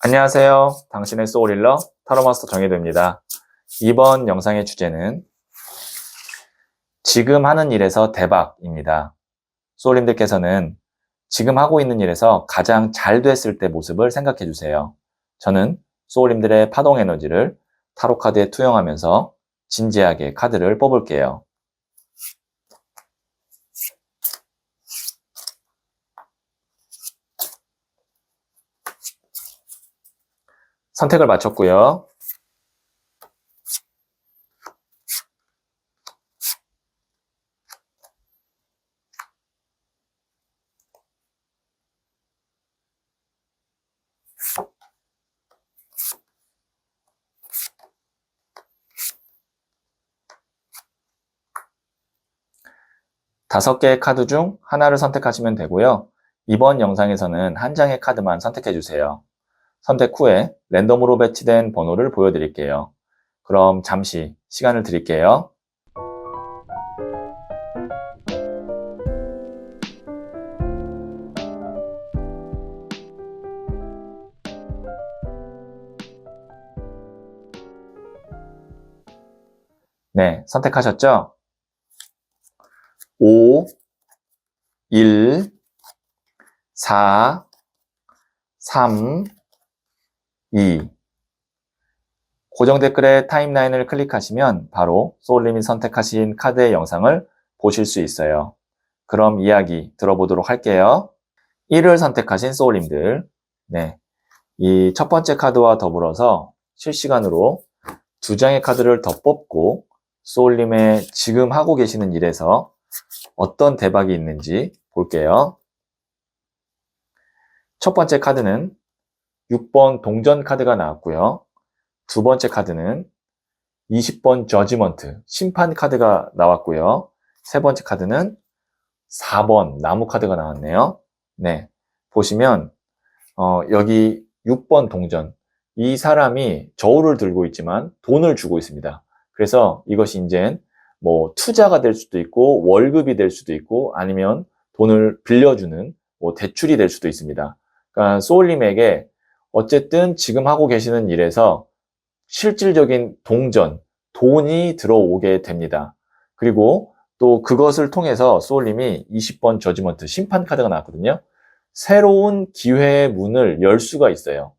안녕하세요. 당신의 소울힐러 타로마스터 정혜도입니다. 이번 영상의 주제는 지금 하는 일에서 대박입니다. 소울님들께서는 지금 하고 있는 일에서 가장 잘 됐을 때 모습을 생각해 주세요. 저는 소울님들의 파동 에너지를 타로 카드에 투영하면서 진지하게 카드를 뽑을게요. 선택을 마쳤고요. 다섯 개의 카드 중 하나를 선택하시면 되고요. 이번 영상에서는 한 장의 카드만 선택해 주세요. 선택 후에 랜덤으로 배치된 번호를 보여드릴게요. 그럼 잠시 시간을 드릴게요. 네, 선택하셨죠? 5, 1, 4, 3, 2. 고정 댓글에 타임라인을 클릭하시면 바로 소울님이 선택하신 카드의 영상을 보실 수 있어요. 그럼 이야기 들어보도록 할게요. 1을 선택하신 소울님들. 네, 이 첫 번째 카드와 더불어서 실시간으로 두 장의 카드를 더 뽑고 소울님의 지금 하고 계시는 일에서 어떤 대박이 있는지 볼게요. 첫 번째 카드는 6번 동전 카드가 나왔고요. 두 번째 카드는 20번 저지먼트, 심판 카드가 나왔고요. 세 번째 카드는 4번 나무 카드가 나왔네요. 네, 보시면 여기 6번 동전, 이 사람이 저울을 들고 있지만 돈을 주고 있습니다. 그래서 이것이 이제 뭐 투자가 될 수도 있고 월급이 될 수도 있고 아니면 돈을 빌려주는 뭐 대출이 될 수도 있습니다. 그러니까 소울님에게 어쨌든 지금 하고 계시는 일에서 실질적인 동전, 돈이 들어오게 됩니다. 그리고 또 그것을 통해서 소울님이 20번 저지먼트, 심판 카드가 나왔거든요. 새로운 기회의 문을 열 수가 있어요.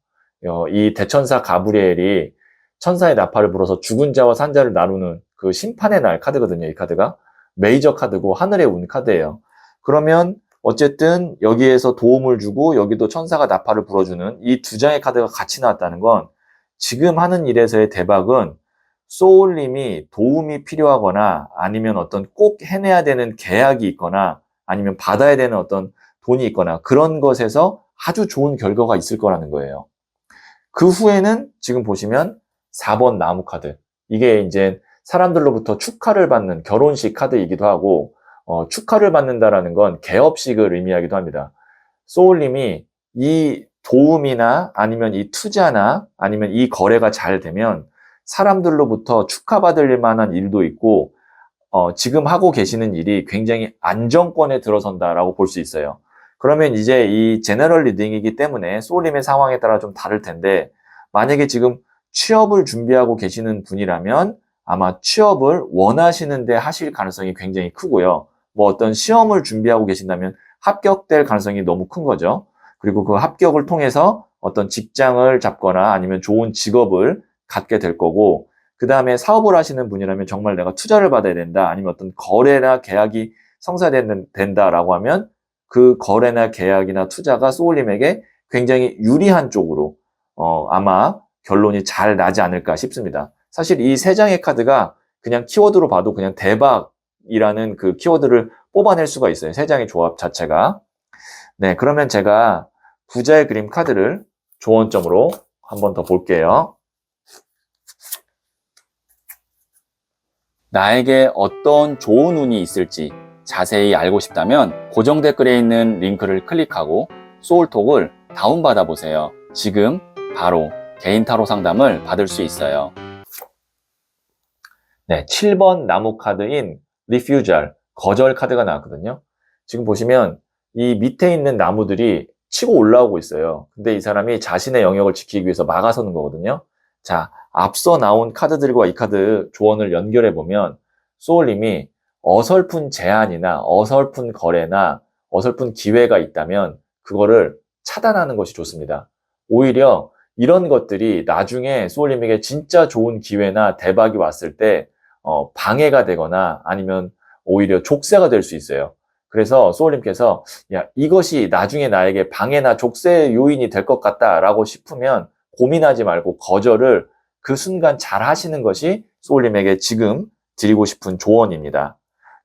이 대천사 가브리엘이 천사의 나팔을 불어서 죽은 자와 산 자를 나누는 그 심판의 날 카드거든요. 이 카드가 메이저 카드고 하늘의 운 카드예요. 그러면 어쨌든 여기에서 도움을 주고 여기도 천사가 나팔을 불어주는 이 두 장의 카드가 같이 나왔다는 건 지금 하는 일에서의 대박은 소울님이 도움이 필요하거나 아니면 어떤 꼭 해내야 되는 계약이 있거나 아니면 받아야 되는 어떤 돈이 있거나 그런 것에서 아주 좋은 결과가 있을 거라는 거예요. 그 후에는 지금 보시면 4번 나무 카드. 이게 이제 사람들로부터 축하를 받는 결혼식 카드이기도 하고 축하를 받는다라는 건 개업식을 의미하기도 합니다. 소울님이 이 도움이나 아니면 이 투자나 아니면 이 거래가 잘 되면 사람들로부터 축하받을 만한 일도 있고 지금 하고 계시는 일이 굉장히 안정권에 들어선다라고 볼 수 있어요. 그러면 이제 이 제너럴 리딩이기 때문에 소울님의 상황에 따라 좀 다를 텐데 만약에 지금 취업을 준비하고 계시는 분이라면 아마 취업을 원하시는데 하실 가능성이 굉장히 크고요. 뭐 어떤 시험을 준비하고 계신다면 합격될 가능성이 너무 큰 거죠. 그리고 그 합격을 통해서 어떤 직장을 잡거나 아니면 좋은 직업을 갖게 될 거고 그 다음에 사업을 하시는 분이라면 정말 내가 투자를 받아야 된다 아니면 어떤 거래나 계약이 성사된다라고 하면 그 거래나 계약이나 투자가 소울님에게 굉장히 유리한 쪽으로 아마 결론이 잘 나지 않을까 싶습니다. 사실 이 세 장의 카드가 그냥 키워드로 봐도 그냥 대박이라는 그 키워드를 뽑아낼 수가 있어요. 세 장의 조합 자체가. 네, 그러면 제가 부자의 그림 카드를 조언점으로 한 번 더 볼게요. 나에게 어떤 좋은 운이 있을지 자세히 알고 싶다면 고정 댓글에 있는 링크를 클릭하고 소울톡을 다운받아 보세요. 지금 바로 개인 타로 상담을 받을 수 있어요. 네, 7번 나무 카드인 refusal, 거절 카드가 나왔거든요. 지금 보시면 이 밑에 있는 나무들이 치고 올라오고 있어요. 근데 이 사람이 자신의 영역을 지키기 위해서 막아서는 거거든요. 자, 앞서 나온 카드들과 이 카드 조언을 연결해 보면 소울님이 어설픈 제안이나 어설픈 거래나 어설픈 기회가 있다면 그거를 차단하는 것이 좋습니다. 오히려 이런 것들이 나중에 소울님에게 진짜 좋은 기회나 대박이 왔을 때 방해가 되거나 아니면 오히려 족쇄가 될 수 있어요. 그래서 소울님께서 야, 이것이 나중에 나에게 방해나 족쇄의 요인이 될 것 같다라고 싶으면 고민하지 말고 거절을 그 순간 잘 하시는 것이 소울님에게 지금 드리고 싶은 조언입니다.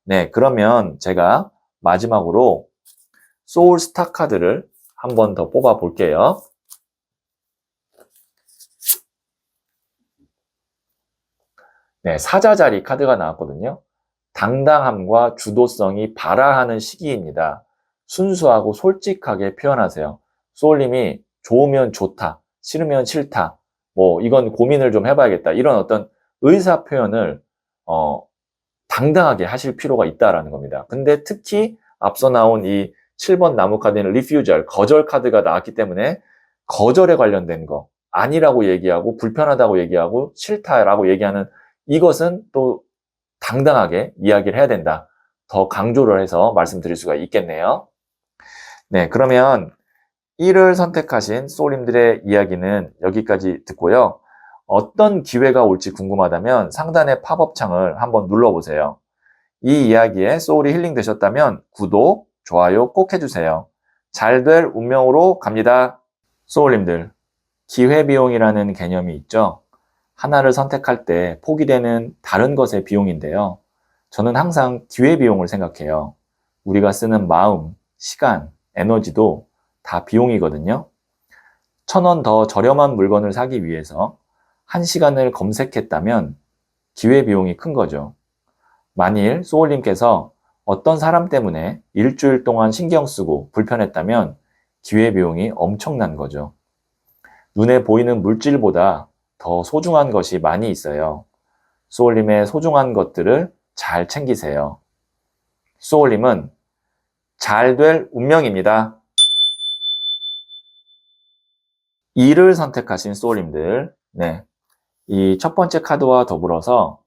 네, 그러면 제가 마지막으로 소울 스타 카드를 한 번 더 뽑아 볼게요. 네, 사자자리 카드가 나왔거든요. 당당함과 주도성이 발화하는 시기입니다. 순수하고 솔직하게 표현하세요. 소울님이 좋으면 좋다, 싫으면 싫다, 뭐 이건 고민을 좀 해봐야겠다. 이런 어떤 의사 표현을 당당하게 하실 필요가 있다라는 겁니다. 근데 특히 앞서 나온 이 7번 나무 카드는 refusal, 거절 카드가 나왔기 때문에 거절에 관련된 거, 아니라고 얘기하고 불편하다고 얘기하고 싫다라고 얘기하는 이것은 또 당당하게 이야기를 해야 된다. 더 강조를 해서 말씀드릴 수가 있겠네요. 네, 그러면 1을 선택하신 소울님들의 이야기는 여기까지 듣고요. 어떤 기회가 올지 궁금하다면 상단의 팝업 창을 한번 눌러보세요. 이 이야기에 소울이 힐링 되셨다면 구독, 좋아요 꼭 해주세요. 잘 될 운명으로 갑니다. 소울님들, 기회비용이라는 개념이 있죠. 하나를 선택할 때 포기되는 다른 것의 비용인데요. 저는 항상 기회비용을 생각해요. 우리가 쓰는 마음, 시간, 에너지도 다 비용이거든요. 1,000원 더 저렴한 물건을 사기 위해서 1시간을 검색했다면 기회비용이 큰 거죠. 만일 소울님께서 어떤 사람 때문에 일주일 동안 신경 쓰고 불편했다면 기회비용이 엄청난 거죠. 눈에 보이는 물질보다 더 소중한 것이 많이 있어요. 소울님의 소중한 것들을 잘 챙기세요. 소울님은 잘 될 운명입니다. 2를 선택하신 소울님들, 네, 이 첫 번째 카드와 더불어서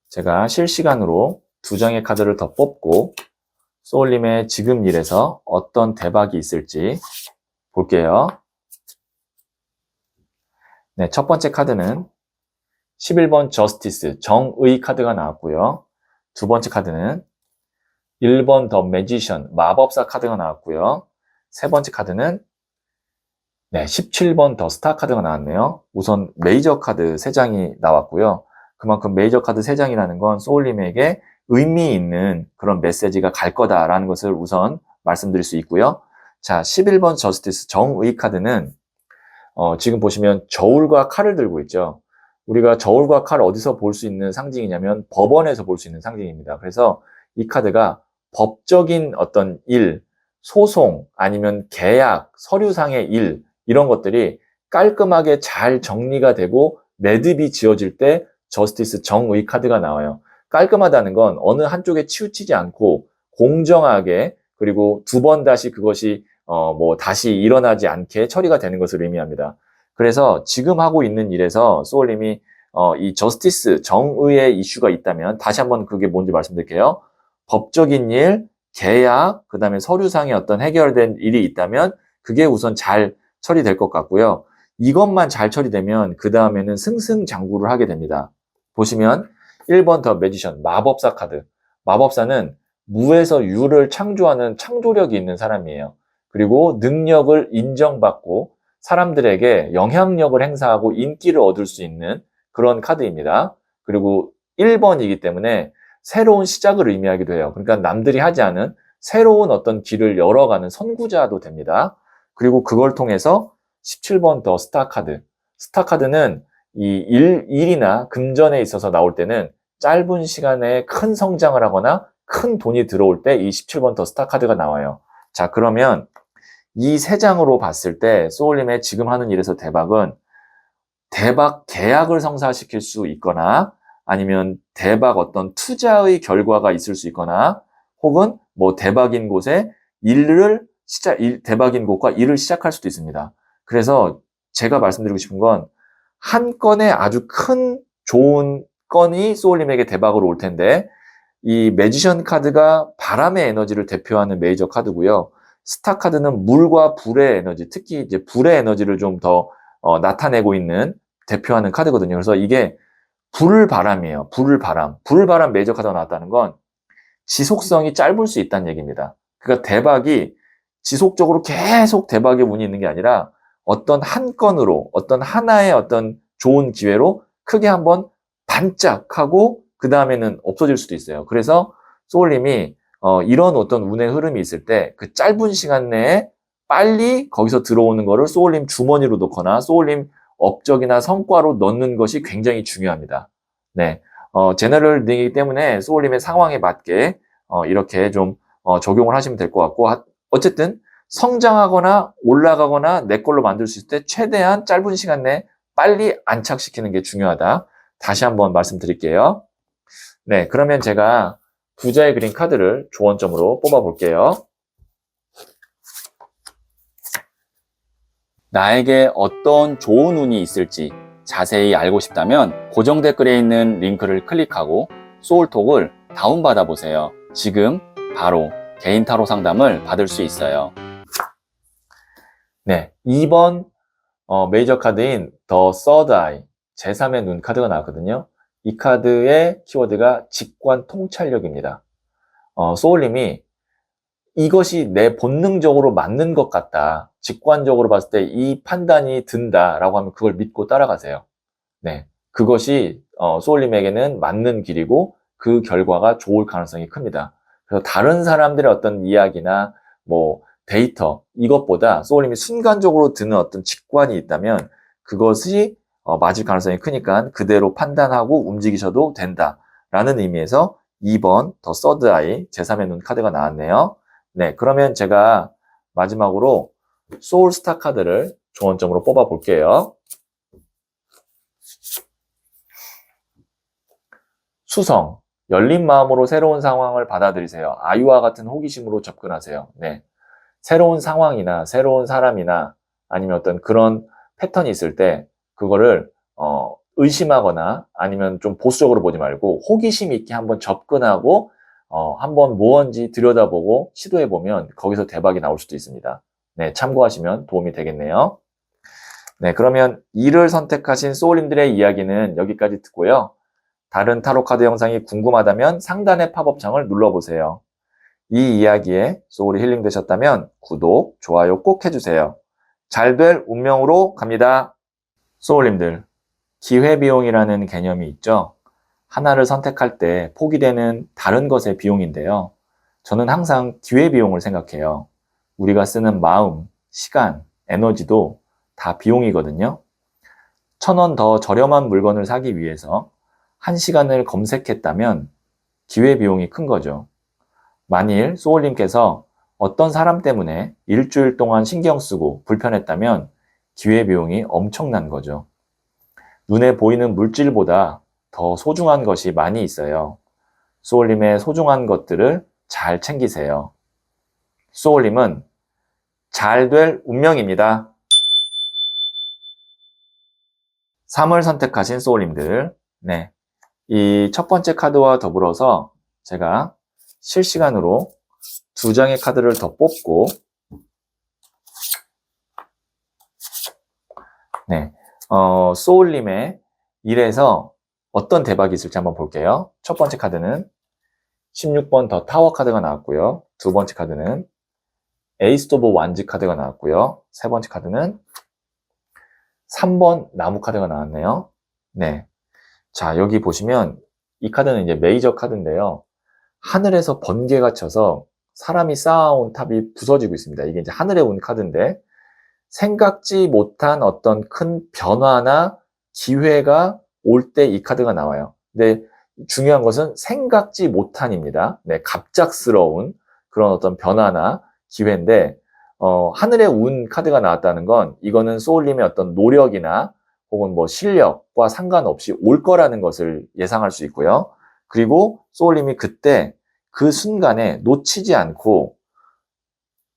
제가 실시간으로 2장의 카드를 더 뽑고 소울님의 지금 일에서 어떤 대박이 있을지 볼게요. 네, 첫 번째 카드는 11번 저스티스, 정의 카드가 나왔고요. 두 번째 카드는 1번 더 매지션, 마법사 카드가 나왔고요. 세 번째 카드는 17번 더 스타 카드가 나왔네요. 우선 메이저 카드 3장이 나왔고요. 그만큼 메이저 카드 3장이라는 건 소울님에게 의미 있는 그런 메시지가 갈 거다라는 것을 우선 말씀드릴 수 있고요. 자, 11번 저스티스 정의 카드는 지금 보시면 저울과 칼을 들고 있죠. 우리가 저울과 칼을 어디서 볼 수 있는 상징이냐면 법원에서 볼 수 있는 상징입니다. 그래서 이 카드가 법적인 어떤 일, 소송, 아니면 계약, 서류상의 일, 이런 것들이 깔끔하게 잘 정리가 되고 매듭이 지어질 때 저스티스 정의 카드가 나와요. 깔끔하다는 건 어느 한쪽에 치우치지 않고 공정하게 그리고 2번 다시 그것이 다시 일어나지 않게 처리가 되는 것을 의미합니다. 그래서 지금 하고 있는 일에서 소울님이 이 저스티스, 정의의 이슈가 있다면 다시 한번 그게 뭔지 말씀드릴게요. 법적인 일, 계약, 그 다음에 서류상의 어떤 해결된 일이 있다면 그게 우선 잘 처리될 것 같고요. 이것만 잘 처리되면 그 다음에는 승승장구를 하게 됩니다. 보시면 1번 더 매지션, 마법사 카드. 마법사는 무에서 유를 창조하는 창조력이 있는 사람이에요. 그리고 능력을 인정받고 사람들에게 영향력을 행사하고 인기를 얻을 수 있는 그런 카드입니다. 그리고 1번이기 때문에 새로운 시작을 의미하기도 해요. 그러니까 남들이 하지 않은 새로운 어떤 길을 열어가는 선구자도 됩니다. 그리고 그걸 통해서 17번 더 스타 카드. 스타 카드는 이 일이나 금전에 있어서 나올 때는 짧은 시간에 큰 성장을 하거나 큰 돈이 들어올 때 이 17번 더 스타 카드가 나와요. 자, 그러면 이 3장으로 봤을 때 소울님의 지금 하는 일에서 대박은 대박 계약을 성사시킬 수 있거나 아니면 대박 어떤 투자의 결과가 있을 수 있거나 혹은 뭐 대박인 곳에 일을 대박인 곳과 일을 시작할 수도 있습니다. 그래서 제가 말씀드리고 싶은 건 한 건의 아주 큰 좋은 건이 소울님에게 대박으로 올 텐데 이 매지션 카드가 바람의 에너지를 대표하는 메이저 카드고요. 스타 카드는 물과 불의 에너지, 특히 이제 불의 에너지를 좀 더 나타내고 있는 대표하는 카드거든요. 그래서 이게 불바람이에요. 불바람. 불바람 메이저 카드가 나왔다는 건 지속성이 짧을 수 있다는 얘기입니다. 그러니까 대박이 지속적으로 계속 대박의 운이 있는 게 아니라 어떤 한 건으로, 어떤 하나의 어떤 좋은 기회로 크게 한번 반짝하고 그 다음에는 없어질 수도 있어요. 그래서 소울님이 이런 어떤 운의 흐름이 있을 때 그 짧은 시간 내에 빨리 거기서 들어오는 거를 소울님 주머니로 넣거나 소울님 업적이나 성과로 넣는 것이 굉장히 중요합니다. 네. 제너럴 링이기 때문에 소울님의 상황에 맞게 이렇게 좀 적용을 하시면 될 것 같고 어쨌든 성장하거나 올라가거나 내 걸로 만들 수 있을 때 최대한 짧은 시간 내에 빨리 안착시키는 게 중요하다. 다시 한번 말씀드릴게요. 네, 그러면 제가 부자의 그린 카드를 조언점으로 뽑아볼게요. 나에게 어떤 좋은 운이 있을지 자세히 알고 싶다면 고정 댓글에 있는 링크를 클릭하고 소울톡을 다운받아 보세요. 지금 바로 개인 타로 상담을 받을 수 있어요. 네, 2번 메이저 카드인 더 서드 아이, 제3의 눈 카드가 나왔거든요. 이 카드의 키워드가 직관 통찰력입니다. 소울님이 이것이 내 본능적으로 맞는 것 같다. 직관적으로 봤을 때 이 판단이 든다라고 하면 그걸 믿고 따라가세요. 네, 그것이 소울님에게는 맞는 길이고 그 결과가 좋을 가능성이 큽니다. 그래서 다른 사람들의 어떤 이야기나 뭐 데이터 이것보다 소울님이 순간적으로 드는 어떤 직관이 있다면 그것이 맞을 가능성이 크니까 그대로 판단하고 움직이셔도 된다라는 의미에서 2번 더 서드 아이 제3의 눈 카드가 나왔네요. 네, 그러면 제가 마지막으로 소울스타 카드를 조언점으로 뽑아 볼게요. 수성, 열린 마음으로 새로운 상황을 받아들이세요. 아이와 같은 호기심으로 접근하세요. 네, 새로운 상황이나 새로운 사람이나 아니면 어떤 그런 패턴이 있을 때 그거를 의심하거나 아니면 좀 보수적으로 보지 말고 호기심 있게 한번 접근하고 한번 뭔지 들여다보고 시도해보면 거기서 대박이 나올 수도 있습니다. 네, 참고하시면 도움이 되겠네요. 네, 그러면 2를 선택하신 소울님들의 이야기는 여기까지 듣고요. 다른 타로 카드 영상이 궁금하다면 상단의 팝업창을 눌러보세요. 이 이야기에 소울이 힐링 되셨다면 구독, 좋아요 꼭 해주세요. 잘 될 운명으로 갑니다. 소울님들, 기회비용이라는 개념이 있죠. 하나를 선택할 때 포기되는 다른 것의 비용인데요. 저는 항상 기회비용을 생각해요. 우리가 쓰는 마음, 시간, 에너지도 다 비용이거든요. 1,000원 더 저렴한 물건을 사기 위해서 1시간을 검색했다면 기회비용이 큰 거죠. 만일 소울님께서 어떤 사람 때문에 일주일 동안 신경 쓰고 불편했다면 기회비용이 엄청난 거죠. 눈에 보이는 물질보다 더 소중한 것이 많이 있어요. 소울님의 소중한 것들을 잘 챙기세요. 소울님은 잘 될 운명입니다. 3을 선택하신 소울님들, 네, 이 첫 번째 카드와 더불어서 제가 실시간으로 2장의 카드를 더 뽑고, 네, 소울님의 일에서 어떤 대박이 있을지 한번 볼게요. 첫 번째 카드는 16번 더 타워 카드가 나왔고요. 두 번째 카드는 에이스 오브 완즈 카드가 나왔고요. 세 번째 카드는 3번 나무 카드가 나왔네요. 네. 자, 여기 보시면 이 카드는 이제 메이저 카드인데요. 하늘에서 번개가 쳐서 사람이 쌓아온 탑이 부서지고 있습니다. 이게 이제 하늘에 온 카드인데 생각지 못한 어떤 큰 변화나 기회가 올 때 이 카드가 나와요. 근데 중요한 것은 생각지 못한입니다. 네, 갑작스러운 그런 어떤 변화나 기회인데 하늘의 운 카드가 나왔다는 건 이거는 소울님의 어떤 노력이나 혹은 뭐 실력과 상관없이 올 거라는 것을 예상할 수 있고요. 그리고 소울님이 그때 그 순간에 놓치지 않고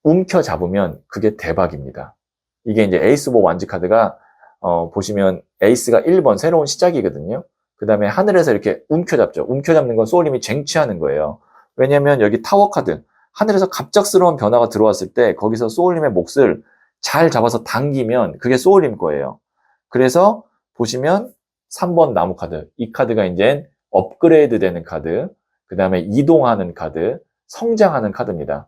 움켜잡으면 그게 대박입니다. 이게 이제 에이스 오브 완즈 카드가 보시면 에이스가 1번 새로운 시작이거든요. 그 다음에 하늘에서 이렇게 움켜잡죠. 움켜잡는 건 소울님이 쟁취하는 거예요. 왜냐면 여기 타워 카드, 하늘에서 갑작스러운 변화가 들어왔을 때 거기서 소울님의 몫을 잘 잡아서 당기면 그게 소울님 거예요. 그래서 보시면 3번 나무 카드, 이 카드가 이제 업그레이드 되는 카드, 그 다음에 이동하는 카드, 성장하는 카드입니다.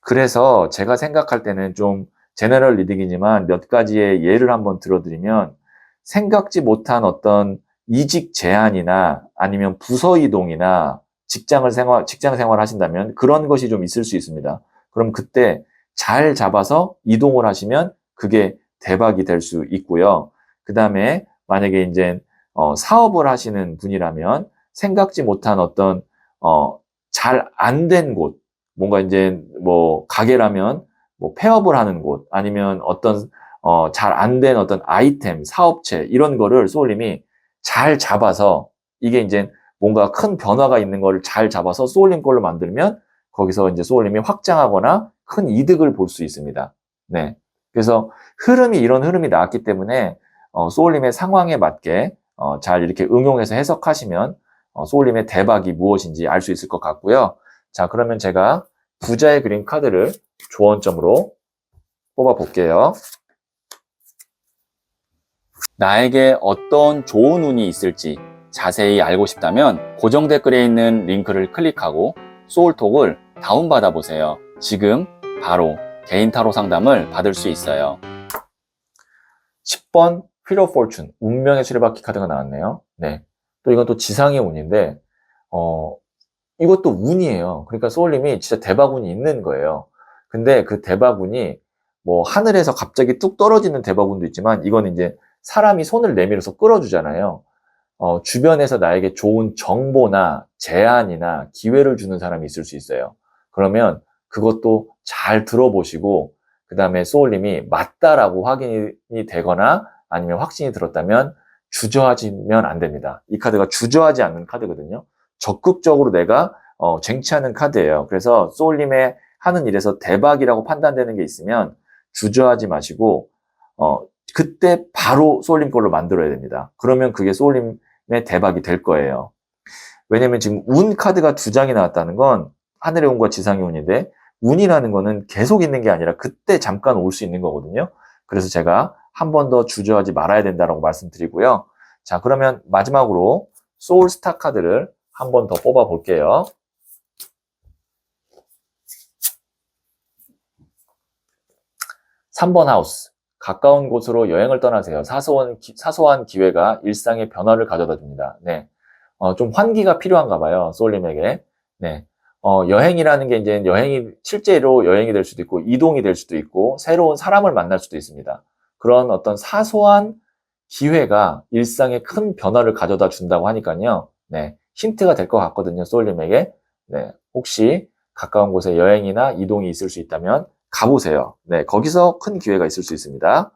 그래서 제가 생각할 때는 좀 제너럴 리딩이지만 몇 가지의 예를 한번 들어드리면 생각지 못한 어떤 이직 제한이나 아니면 부서 이동이나 직장 생활 하신다면 그런 것이 좀 있을 수 있습니다. 그럼 그때 잘 잡아서 이동을 하시면 그게 대박이 될 수 있고요. 그 다음에 만약에 이제 사업을 하시는 분이라면 생각지 못한 어떤 잘 안 된 곳, 뭔가 이제 뭐 가게라면 뭐 폐업을 하는 곳 아니면 어떤 잘 안 된 어떤 아이템, 사업체 이런 거를 소울님이 잘 잡아서 이게 이제 뭔가 큰 변화가 있는 거를 잘 잡아서 소울님 걸로 만들면 거기서 이제 소울님이 확장하거나 큰 이득을 볼 수 있습니다. 네. 그래서 이런 흐름이 나왔기 때문에 소울님의 상황에 맞게 잘 이렇게 응용해서 해석하시면 소울님의 대박이 무엇인지 알 수 있을 것 같고요. 자, 그러면 제가 부자의 그림 카드를 조언점으로 뽑아 볼게요. 나에게 어떤 좋은 운이 있을지 자세히 알고 싶다면 고정 댓글에 있는 링크를 클릭하고 소울톡을 다운받아 보세요. 지금 바로 개인 타로 상담을 받을 수 있어요. 10번 Wheel of Fortune, 운명의 수레바퀴 카드가 나왔네요. 네. 또 이건 또 지상의 운인데, 이것도 운이에요. 그러니까 소울님이 진짜 대박운이 있는 거예요. 근데 그 대박운이 뭐 하늘에서 갑자기 뚝 떨어지는 대박운도 있지만 이건 이제 사람이 손을 내밀어서 끌어주잖아요. 주변에서 나에게 좋은 정보나 제안이나 기회를 주는 사람이 있을 수 있어요. 그러면 그것도 잘 들어보시고 그 다음에 소울님이 맞다라고 확인이 되거나 아니면 확신이 들었다면 주저하시면 안 됩니다. 이 카드가 주저하지 않는 카드거든요. 적극적으로 내가 쟁취하는 카드예요. 그래서 소울님의 하는 일에서 대박이라고 판단되는 게 있으면 주저하지 마시고 그때 바로 소울님 걸로 만들어야 됩니다. 그러면 그게 소울님의 대박이 될 거예요. 왜냐면 지금 운 카드가 2장이 나왔다는 건 하늘의 운과 지상의 운인데 운이라는 거는 계속 있는 게 아니라 그때 잠깐 올 수 있는 거거든요. 그래서 제가 한 번 더 주저하지 말아야 된다고 말씀드리고요. 자, 그러면 마지막으로 소울스타 카드를 한 번 더 뽑아 볼게요. (3번) 하우스. 가까운 곳으로 여행을 떠나세요. 사소한 기회가 일상의 변화를 가져다 줍니다. 네. 좀 환기가 필요한가 봐요. 소울님에게. 네. 여행이라는 게 이제 실제로 여행이 될 수도 있고, 이동이 될 수도 있고, 새로운 사람을 만날 수도 있습니다. 그런 어떤 사소한 기회가 일상에 큰 변화를 가져다 준다고 하니까요. 네. 힌트가 될 것 같거든요. 소울님에게. 네. 혹시 가까운 곳에 여행이나 이동이 있을 수 있다면 가보세요. 네. 거기서 큰 기회가 있을 수 있습니다.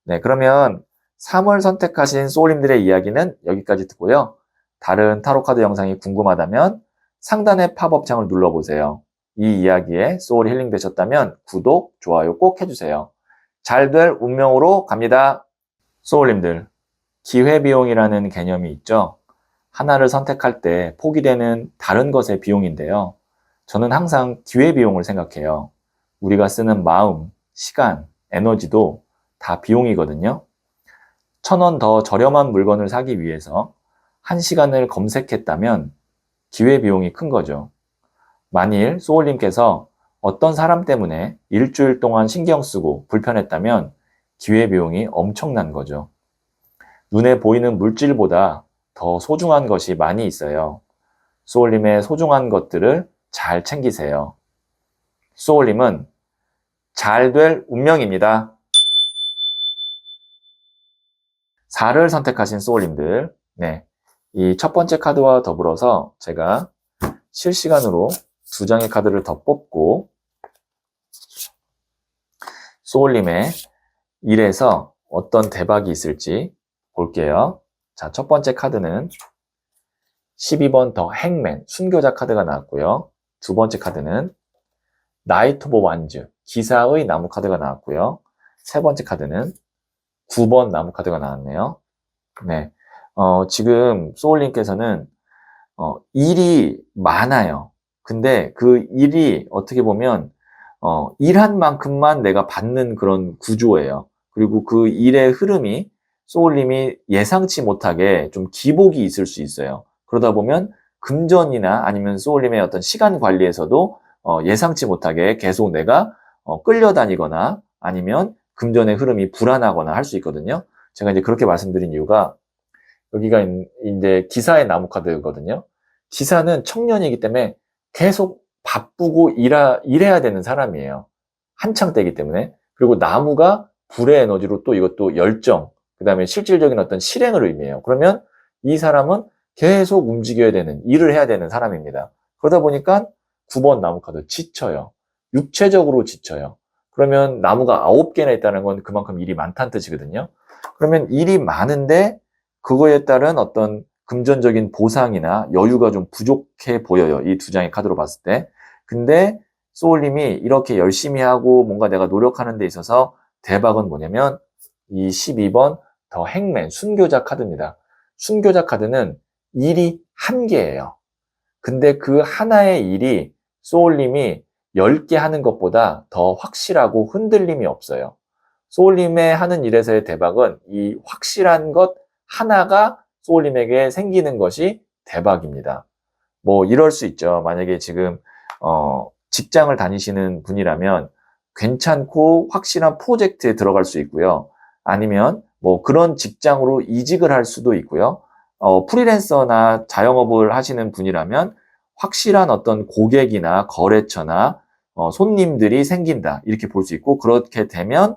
네. 그러면 3을 선택하신 소울님들의 이야기는 여기까지 듣고요. 다른 타로카드 영상이 궁금하다면 상단의 팝업창을 눌러보세요. 이 이야기에 소울이 힐링 되셨다면 구독, 좋아요 꼭 해주세요. 잘 될 운명으로 갑니다. 소울님들, 기회비용이라는 개념이 있죠. 하나를 선택할 때 포기되는 다른 것의 비용인데요. 저는 항상 기회비용을 생각해요. 우리가 쓰는 마음, 시간, 에너지도 다 비용이거든요. 1,000원 더 저렴한 물건을 사기 위해서 1시간을 검색했다면 기회비용이 큰 거죠. 만일 소울님께서 어떤 사람 때문에 일주일 동안 신경 쓰고 불편했다면 기회비용이 엄청난 거죠. 눈에 보이는 물질보다 더 소중한 것이 많이 있어요. 소울님의 소중한 것들을 잘 챙기세요. 소울님은 잘 될 운명입니다. 4를 선택하신 소울님들, 네, 이 첫 번째 카드와 더불어서 제가 실시간으로 2장의 카드를 더 뽑고 소울님의 일에서 어떤 대박이 있을지 볼게요. 자, 첫 번째 카드는 12번 더 행맨, 순교자 카드가 나왔고요. 두 번째 카드는 나이트 오브 완즈, 기사의 나무 카드가 나왔고요. 세 번째 카드는 9번 나무 카드가 나왔네요. 네. 지금 소울님께서는 일이 많아요. 근데 그 일이 어떻게 보면 일한 만큼만 내가 받는 그런 구조예요. 그리고 그 일의 흐름이 소울님이 예상치 못하게 좀 기복이 있을 수 있어요. 그러다 보면 금전이나 아니면 소울님의 어떤 시간 관리에서도 예상치 못하게 계속 내가 끌려다니거나 아니면 금전의 흐름이 불안하거나 할 수 있거든요. 제가 이제 그렇게 말씀드린 이유가 여기가 이제 기사의 나무 카드거든요. 기사는 청년이기 때문에 계속 바쁘고 일해야 되는 사람이에요. 한창 때이기 때문에. 그리고 나무가 불의 에너지로 또 이것도 열정, 그 다음에 실질적인 어떤 실행을 의미해요. 그러면 이 사람은 계속 움직여야 되는, 일을 해야 되는 사람입니다. 그러다 보니까 9번 나무 카드, 지쳐요. 육체적으로 지쳐요. 그러면 나무가 9개나 있다는 건 그만큼 일이 많다는 뜻이거든요. 그러면 일이 많은데 그거에 따른 어떤 금전적인 보상이나 여유가 좀 부족해 보여요. 이 두 장의 카드로 봤을 때. 근데 소울님이 이렇게 열심히 하고 뭔가 내가 노력하는 데 있어서 대박은 뭐냐면 이 12번 더 행맨, 순교자 카드입니다. 순교자 카드는 일이 한 개예요. 근데 그 하나의 일이 소울님이 10개 하는 것보다 더 확실하고 흔들림이 없어요. 소울님의 하는 일에서의 대박은 이 확실한 것 하나가 소울님에게 생기는 것이 대박입니다. 뭐 이럴 수 있죠. 만약에 지금 직장을 다니시는 분이라면 괜찮고 확실한 프로젝트에 들어갈 수 있고요. 아니면 뭐 그런 직장으로 이직을 할 수도 있고요. 프리랜서나 자영업을 하시는 분이라면 확실한 어떤 고객이나 거래처나 손님들이 생긴다 이렇게 볼 수 있고, 그렇게 되면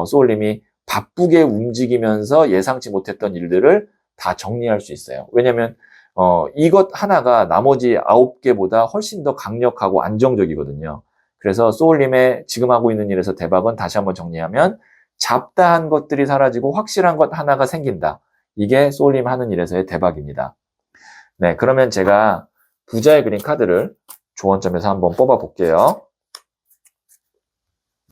소울님이 바쁘게 움직이면서 예상치 못했던 일들을 다 정리할 수 있어요. 왜냐면 이것 하나가 나머지 9개보다 훨씬 더 강력하고 안정적이거든요. 그래서 소울님의 지금 하고 있는 일에서 대박은 다시 한번 정리하면 잡다한 것들이 사라지고 확실한 것 하나가 생긴다. 이게 소울님 하는 일에서의 대박입니다. 네, 그러면 제가 부자의 그린 카드를 조언점에서 한번 뽑아 볼게요.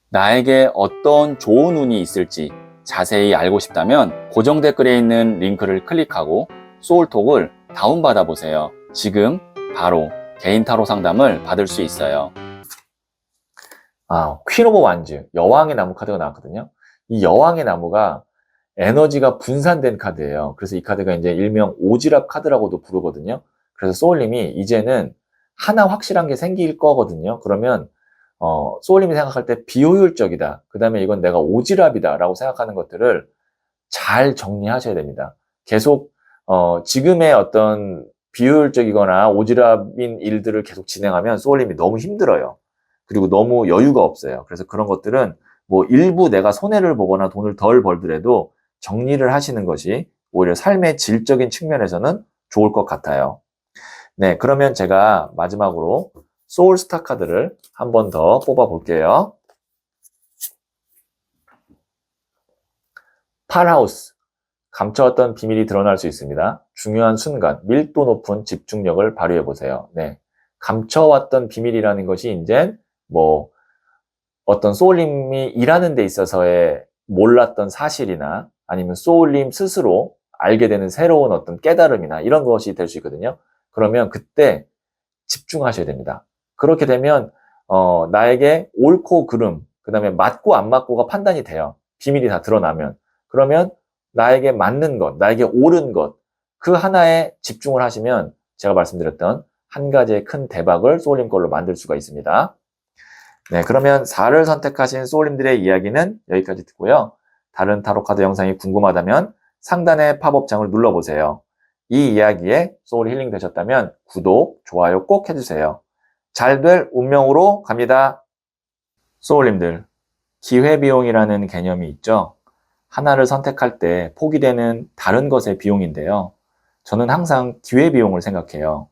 나에게 어떤 좋은 운이 있을지 자세히 알고 싶다면 고정 댓글에 있는 링크를 클릭하고 소울톡을 다운받아 보세요. 지금 바로 개인 타로 상담을 받을 수 있어요. 퀸 오브 완즈, 여왕의 나무 카드가 나왔거든요. 이 여왕의 나무가 에너지가 분산된 카드예요. 그래서 이 카드가 이제 일명 오지랖 카드라고도 부르거든요. 그래서 소울님이 이제는 하나 확실한 게 생길 거거든요. 그러면 소울님이 생각할 때 비효율적이다, 그 다음에 이건 내가 오지랖이다 라고 생각하는 것들을 잘 정리하셔야 됩니다. 계속 지금의 어떤 비효율적이거나 오지랖인 일들을 계속 진행하면 소울님이 너무 힘들어요. 그리고 너무 여유가 없어요. 그래서 그런 것들은 뭐 일부 내가 손해를 보거나 돈을 덜 벌더라도 정리를 하시는 것이 오히려 삶의 질적인 측면에서는 좋을 것 같아요. 네, 그러면 제가 마지막으로 소울스타 카드를 한 번 더 뽑아 볼게요. 팔하우스, 감춰왔던 비밀이 드러날 수 있습니다. 중요한 순간, 밀도 높은 집중력을 발휘해 보세요. 네, 감춰왔던 비밀이라는 것이 이제 뭐 어떤 소울님이 일하는 데 있어서의 몰랐던 사실이나 아니면 소울님 스스로 알게 되는 새로운 어떤 깨달음이나 이런 것이 될 수 있거든요. 그러면 그때 집중하셔야 됩니다. 그렇게 되면 나에게 옳고 그름, 그 다음에 맞고 안 맞고가 판단이 돼요. 비밀이 다 드러나면. 그러면 나에게 맞는 것, 나에게 옳은 것, 그 하나에 집중을 하시면 제가 말씀드렸던 한 가지의 큰 대박을 소울님 걸로 만들 수가 있습니다. 네, 그러면 4를 선택하신 소울님들의 이야기는 여기까지 듣고요. 다른 타로카드 영상이 궁금하다면 상단의 팝업창을 눌러보세요. 이 이야기에 소울 힐링 되셨다면 구독, 좋아요 꼭 해주세요. 잘 될 운명으로 갑니다. 소울님들, 기회비용이라는 개념이 있죠. 하나를 선택할 때 포기되는 다른 것의 비용인데요. 저는 항상 기회비용을 생각해요.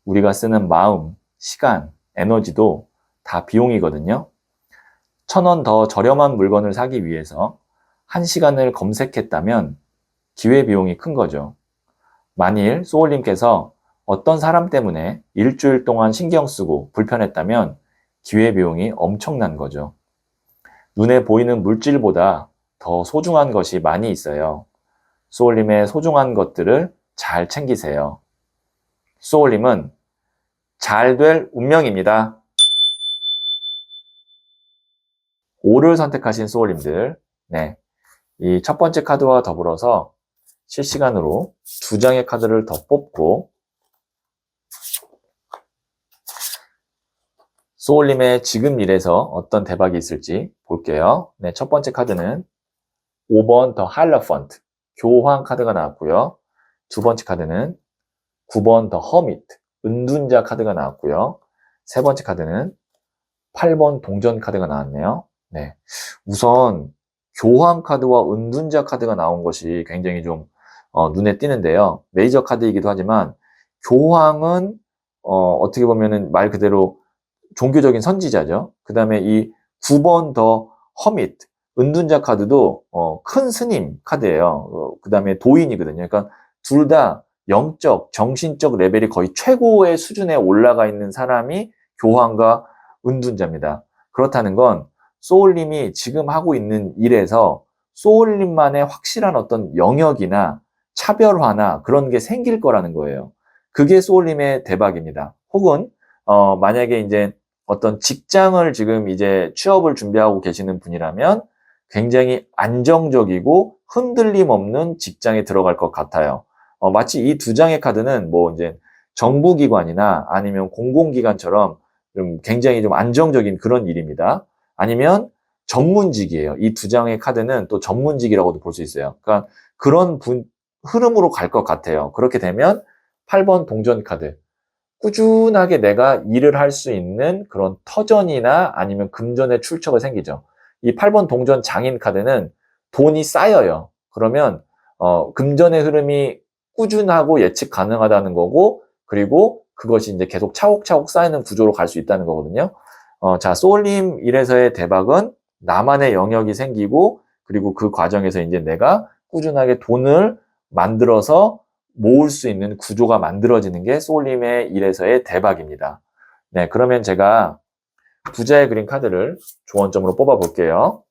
우리가 쓰는 마음, 시간, 에너지도 다 비용이거든요. 1,000원 더 저렴한 물건을 사기 위해서 1시간을 검색했다면 기회비용이 큰 거죠. 만일 소울님께서 어떤 사람 때문에 일주일 동안 신경 쓰고 불편했다면 기회비용이 엄청난 거죠. 눈에 보이는 물질보다 더 소중한 것이 많이 있어요. 소울님의 소중한 것들을 잘 챙기세요. 소울님은 잘 될 운명입니다. 5를 선택하신 소울님들, 네, 이 첫 번째 카드와 더불어서 실시간으로 2장의 카드를 더 뽑고 소울님의 지금 일에서 어떤 대박이 있을지 볼게요. 네, 첫 번째 카드는 5번 더 할러펀트, 교황 카드가 나왔고요. 두 번째 카드는 9번 더 허미트, 은둔자 카드가 나왔고요. 세 번째 카드는 8번 동전 카드가 나왔네요. 네, 우선 교황 카드와 은둔자 카드가 나온 것이 굉장히 좀 눈에 띄는데요. 메이저 카드이기도 하지만 교황은 어떻게 보면은 말 그대로 종교적인 선지자죠. 그 다음에 이 9번 더 허미트, 은둔자 카드도 큰 스님 카드예요. 그 다음에 도인이거든요. 그러니까 둘 다 영적, 정신적 레벨이 거의 최고의 수준에 올라가 있는 사람이 교황과 은둔자입니다. 그렇다는 건 소울님이 지금 하고 있는 일에서 소울님만의 확실한 어떤 영역이나 차별화나 그런 게 생길 거라는 거예요. 그게 소울님의 대박입니다. 혹은 만약에 이제 어떤 직장을 지금 이제 취업을 준비하고 계시는 분이라면 굉장히 안정적이고 흔들림 없는 직장에 들어갈 것 같아요. 마치 이 2장의 카드는 뭐 이제 정부기관이나 아니면 공공기관처럼 좀 굉장히 좀 안정적인 그런 일입니다. 아니면 전문직이에요. 이 2장의 카드는 또 전문직이라고도 볼 수 있어요. 그러니까 그런 흐름으로 갈 것 같아요. 그렇게 되면 8번 동전 카드. 꾸준하게 내가 일을 할 수 있는 그런 터전이나 아니면 금전의 출처가 생기죠. 이 8번 동전 장인 카드는 돈이 쌓여요. 그러면 금전의 흐름이 꾸준하고 예측 가능하다는 거고, 그리고 그것이 이제 계속 차곡차곡 쌓이는 구조로 갈 수 있다는 거거든요. 자, 소울님 일에서의 대박은 나만의 영역이 생기고, 그리고 그 과정에서 이제 내가 꾸준하게 돈을 만들어서 모을 수 있는 구조가 만들어지는 게 소울님의 일에서의 대박입니다. 네, 그러면 제가 부자의 그린 카드를 조언점으로 뽑아 볼게요.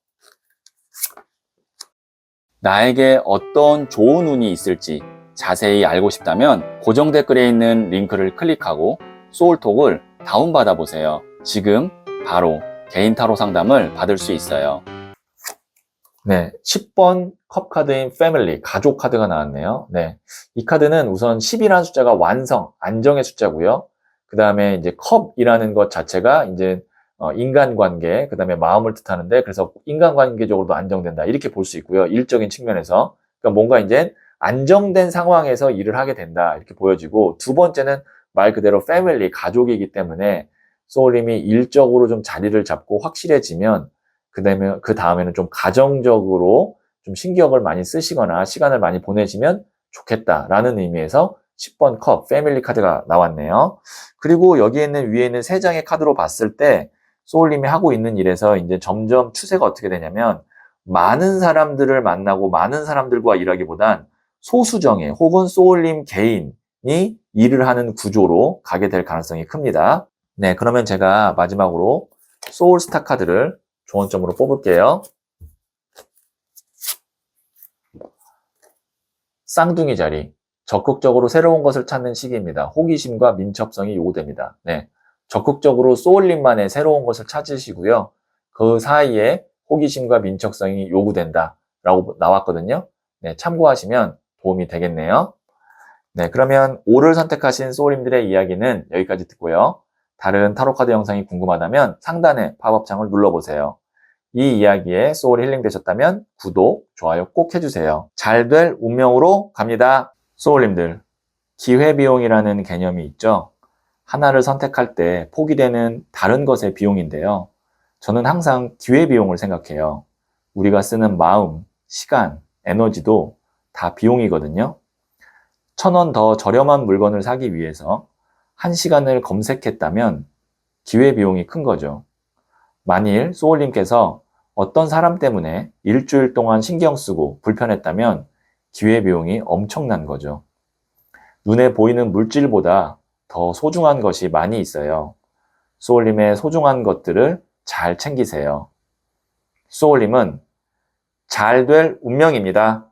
나에게 어떤 좋은 운이 있을지 자세히 알고 싶다면 고정 댓글에 있는 링크를 클릭하고 소울톡을 다운받아 보세요. 지금 바로 개인 타로 상담을 받을 수 있어요. 네, 10번 컵 카드인 패밀리, 가족 카드가 나왔네요. 네, 이 카드는 우선 10이라는 숫자가 완성, 안정의 숫자고요. 그 다음에 이제 컵이라는 것 자체가 이제 인간관계, 그 다음에 마음을 뜻하는데, 그래서 인간관계적으로도 안정된다. 이렇게 볼 수 있고요. 일적인 측면에서. 그러니까 뭔가 이제 안정된 상황에서 일을 하게 된다. 이렇게 보여지고, 두 번째는 말 그대로 패밀리, 가족이기 때문에 소울님이 일적으로 좀 자리를 잡고 확실해지면, 그 다음에는 좀 가정적으로 좀 신경을 많이 쓰시거나 시간을 많이 보내시면 좋겠다라는 의미에서 10번 컵, 패밀리 카드가 나왔네요. 그리고 여기에 있는 위에 있는 3장의 카드로 봤을 때 소울님이 하고 있는 일에서 이제 점점 추세가 어떻게 되냐면 많은 사람들을 만나고 많은 사람들과 일하기보단 소수정예 혹은 소울님 개인이 일을 하는 구조로 가게 될 가능성이 큽니다. 네, 그러면 제가 마지막으로 소울스타 카드를 조언점으로 뽑을게요. 쌍둥이 자리. 적극적으로 새로운 것을 찾는 시기입니다. 호기심과 민첩성이 요구됩니다. 네, 적극적으로 소울님만의 새로운 것을 찾으시고요. 그 사이에 호기심과 민첩성이 요구된다 라고 나왔거든요. 네, 참고하시면 도움이 되겠네요. 네, 그러면 5를 선택하신 소울님들의 이야기는 여기까지 듣고요. 다른 타로카드 영상이 궁금하다면 상단의 팝업창을 눌러보세요. 이 이야기에 소울이 힐링 되셨다면 구독, 좋아요 꼭 해주세요. 잘 될 운명으로 갑니다. 소울님들, 기회비용이라는 개념이 있죠. 하나를 선택할 때 포기되는 다른 것의 비용인데요. 저는 항상 기회비용을 생각해요. 우리가 쓰는 마음, 시간, 에너지도 다 비용이거든요. 1,000원 더 저렴한 물건을 사기 위해서 1시간을 검색했다면 기회비용이 큰 거죠. 만일 소울님께서 어떤 사람 때문에 일주일 동안 신경 쓰고 불편했다면 기회비용이 엄청난 거죠. 눈에 보이는 물질보다 더 소중한 것이 많이 있어요. 소울님의 소중한 것들을 잘 챙기세요. 소울님은 잘 될 운명입니다.